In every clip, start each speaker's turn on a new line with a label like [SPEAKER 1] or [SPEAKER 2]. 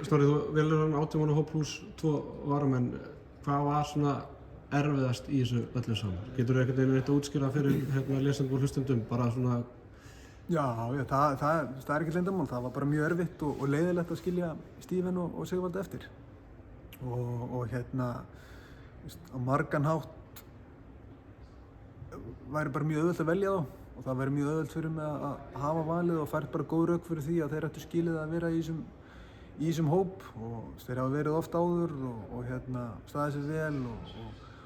[SPEAKER 1] Snorri, þú velur hann 18 manna hóp pluss 2 varamenn. Hvað var svona erfiðast í þessu öllu saman? Geturðu einhvern veginn að útskýra fyrir lesendum og hlustendum bara svona?
[SPEAKER 2] Já, það er ekki leyndarmál. Það var bara mjög erfitt og leiðilegt að skilja Stíven og Sigvalda eftir. Og á margan hátt væri bara mjög auðvelt að velja þá. Og það væri mjög auðvelt fyrir mig að hafa valið og fært bara góð rök fyrir því að þeir ættu skilið að vera í þessum hóp. Og þeir hafa verið oft áður og staðið sér vel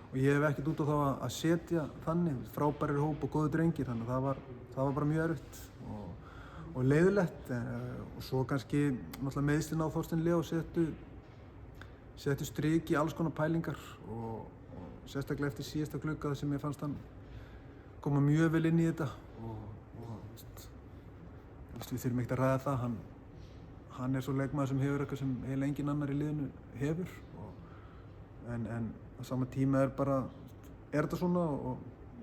[SPEAKER 2] og ég hef ekkert út á þá að setja þannig frábærir hóp og góðu drengir, þannig að það var bara mjög erfitt og leiðilegt. Og svo kannski náttúrulega meiðslin á Þorstein Leó settu strik í alls konar pælingar og sérstaklega eftir síðasta glugga þar sem ég fannst hann koma mjög vel inn í þetta og við þurfum ekkert að ræða það. Hann er svo leikmaður sem hefur eitthvað sem eiginlega enginn annar í liðinu hefur en á sama tíma er þetta svona og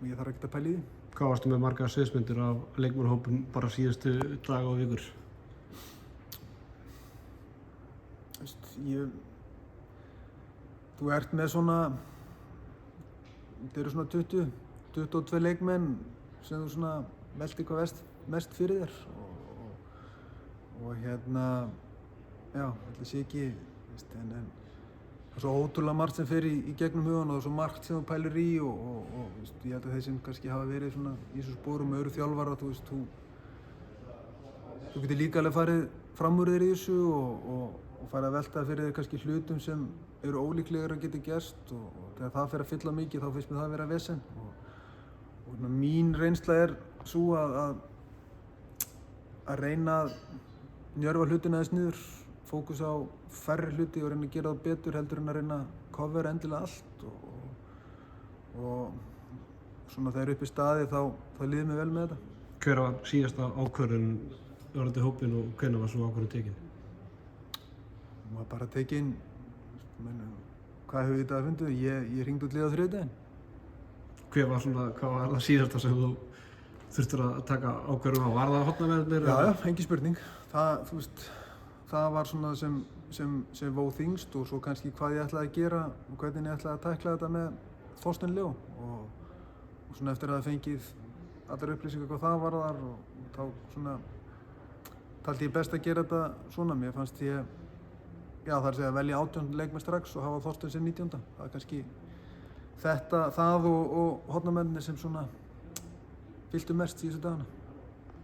[SPEAKER 2] ég þarf ekkert að pæla í því.
[SPEAKER 1] Hvað varstu með margar sviðsmyndir af leikmannahópum bara síðustu daga og vikur?
[SPEAKER 2] Þú ert með svona, þetta eru svona 22 leikmenn sem þú svona veltir hvað mest fyrir þér og já, ætli sé ekki, en það er svo ótrúlega margt sem fer í gegnum hugan og svo margt sem þú pælir í og ég held að þeir sem kannski hafa verið svona í þessum sporum með öðru þjálfara, þú getur líka alveg farið fram úr þér í þessu og farið að velta fyrir þér kannski hlutum sem eru ólíklegir að geta gerst og þegar það fer að fylla mikið þá finnst mér það að vera vesen og mín reynsla er sú að reyna að njörfa hlutina aðeins niður, fókus á færri hluti og reyna að gera það betur heldur en að reyna að covera endilega allt og svona þegar upp í staði þá líður mér vel með þetta.
[SPEAKER 1] Hver var síðasta ákvörðun varðandi hópinn og hvenær var svo ákvörðun tekin?
[SPEAKER 2] Hún var bara tekin, hvað hefur þetta að fundið? Ég hringdi út liða á þriðjudaginn.
[SPEAKER 1] Hvað var það síðasta sem þú þurftir að taka ákvörðun á? Var það hornamennirnir?
[SPEAKER 2] Já, engin spurning. Það var svona sem vó þyngst og svo kannski hvað ég ætlaði að gera og hvernig ég ætlaði að tækla þetta með Þorstein Leó og svona eftir að það fengið allar upplýsingar hvað það varðar og þá svona taldi ég best að gera þetta svona. Mér fannst það er að segja að velja 18 leikmenn strax og hafa Þorstein sem 19. Það er kannski það og hornamennirnir sem svona fylltu mest síðustu dagana.